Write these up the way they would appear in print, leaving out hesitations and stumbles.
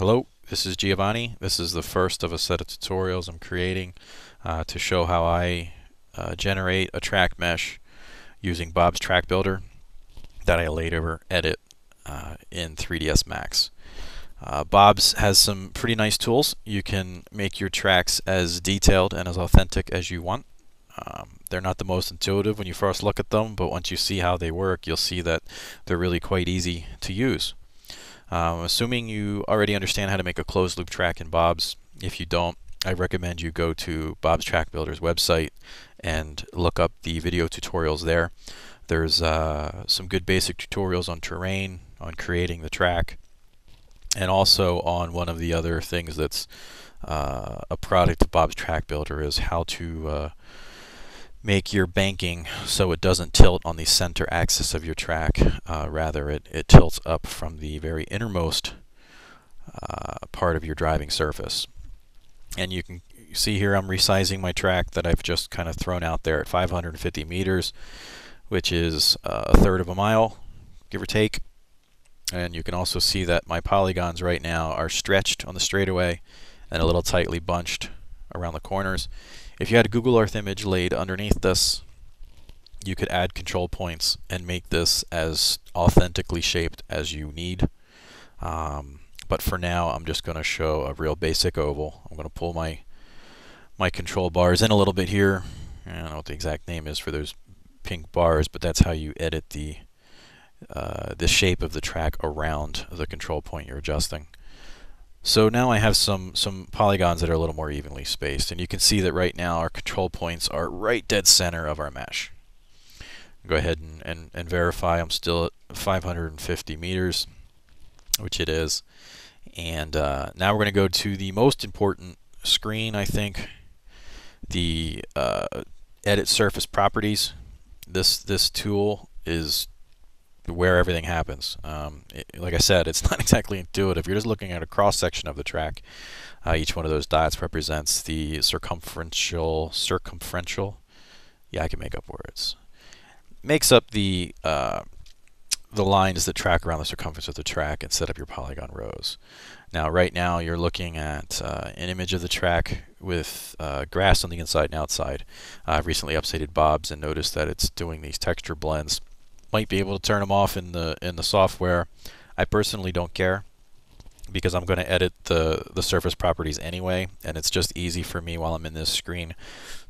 Hello, this is Giovanni. This is the first of a set of tutorials I'm creating to show how I generate a track mesh using Bob's Track Builder that I later edit in 3ds Max. Bob's has some pretty nice tools. You can make your tracks as detailed and as authentic as you want. They're not the most intuitive when you first look at them, but once you see how they work, you'll see that they're really quite easy to use. Assuming you already understand how to make a closed loop track in Bob's, if you don't, I recommend you go to Bob's Track Builder's website and look up the video tutorials there. There's some good basic tutorials on terrain, on creating the track, and also on one of the other things that's a product of Bob's Track Builder is how to make your banking so it doesn't tilt on the center axis of your track. Rather, it tilts up from the very innermost part of your driving surface. And you can see here I'm resizing my track that I've just kind of thrown out there at 550 meters, which is a third of a mile, give or take. And you can also see that my polygons right now are stretched on the straightaway and a little tightly bunched around the corners. If you had a Google Earth image laid underneath this, you could add control points and make this as authentically shaped as you need. But for now, I'm just going to show a real basic oval. I'm going to pull my control bars in a little bit here. I don't know what the exact name is for those pink bars, but that's how you edit the shape of the track around the control point you're adjusting. So now I have some polygons that are a little more evenly spaced, and you can see that right now our control points are right dead center of our mesh. Go ahead and verify I'm still at 550 meters, which it is. And now we're going to go to the most important screen, I think, the edit surface properties. This tool is where everything happens. Like I said, it's not exactly intuitive. You're just looking at a cross section of the track. Each one of those dots represents the circumferential. Yeah, I can make up words. Makes up the lines that track around the circumference of the track and set up your polygon rows. Now, right now, you're looking at an image of the track with grass on the inside and outside. I've recently updated Bob's and noticed that it's doing these texture blends. Might be able to turn them off in the software. I personally don't care because I'm going to edit the surface properties anyway, and it's just easy for me while I'm in this screen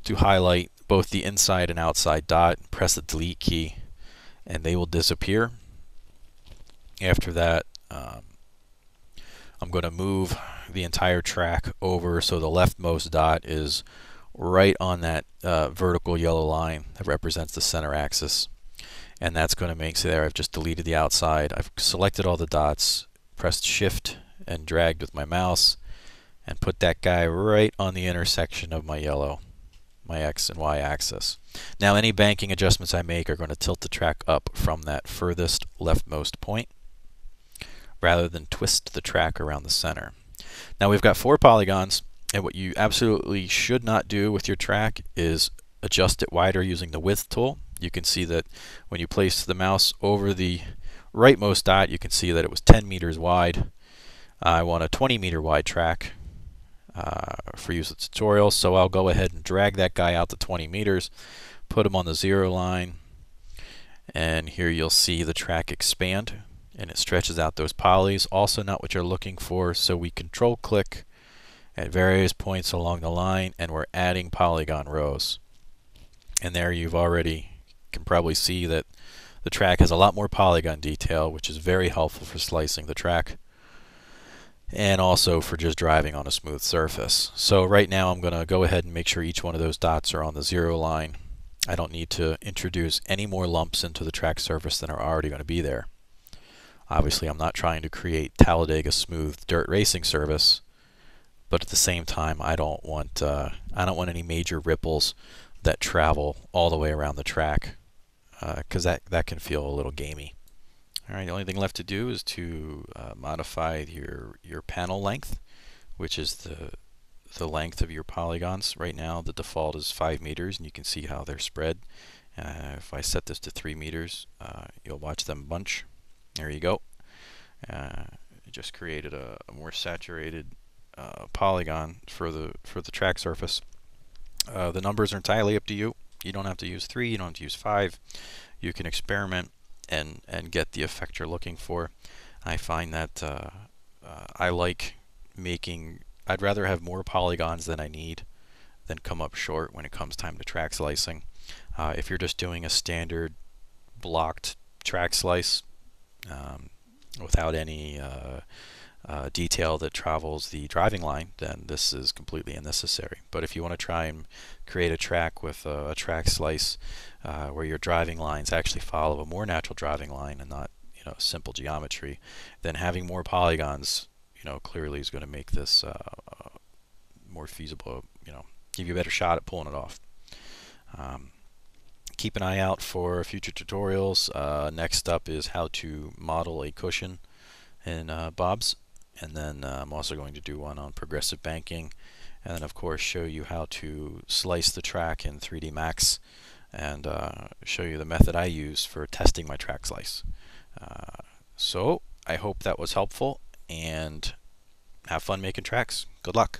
to highlight both the inside and outside dot, press the delete key, and they will disappear. After that, I'm going to move the entire track over so the leftmost dot is right on that vertical yellow line that represents the center axis. And that's going to make, so there I've just deleted the outside. I've selected all the dots, pressed shift and dragged with my mouse, and put that guy right on the intersection of my yellow, my X and Y axis. Now any banking adjustments I make are going to tilt the track up from that furthest leftmost point rather than twist the track around the center. Now we've got 4 polygons, and what you absolutely should not do with your track is adjust it wider using the width tool. You can see that when you place the mouse over the rightmost dot, you can see that it was 10 meters wide. I want a 20 meter wide track for use of tutorial, so I'll go ahead and drag that guy out to 20 meters, put him on the 0 line, and here you'll see the track expand, and it stretches out those polys. Also not what you're looking for, so we control click at various points along the line, and we're adding polygon rows. And there you've already can probably see that the track has a lot more polygon detail, which is very helpful for slicing the track and also for just driving on a smooth surface. So right now I'm going to go ahead and make sure each one of those dots are on the 0 line. I don't need to introduce any more lumps into the track surface than are already going to be there. Obviously I'm not trying to create Talladega smooth dirt racing service, but at the same time I don't want any major ripples that travel all the way around the track, because that can feel a little gamey. Alright, the only thing left to do is to modify your panel length, which is the length of your polygons. Right now the default is 5 meters, and you can see how they're spread. If I set this to 3 meters, you'll watch them bunch. There you go. just created a more saturated polygon for the track surface. The numbers are entirely up to you. You don't have to use 3, you don't have to use 5. You can experiment and get the effect you're looking for. I find that I like making, I'd rather have more polygons than I need than come up short when it comes time to track slicing. If you're just doing a standard blocked track slice without any detail that travels the driving line, then this is completely unnecessary. But if you want to try and create a track with a track slice where your driving lines actually follow a more natural driving line and not, simple geometry, then having more polygons, clearly is going to make this more feasible. Give you a better shot at pulling it off. Keep an eye out for future tutorials. Next up is how to model a cushion in Bob's, and then I'm also going to do one on progressive banking, and then of course show you how to slice the track in 3D Max, and show you the method I use for testing my track slice. So I hope that was helpful, and have fun making tracks. Good luck.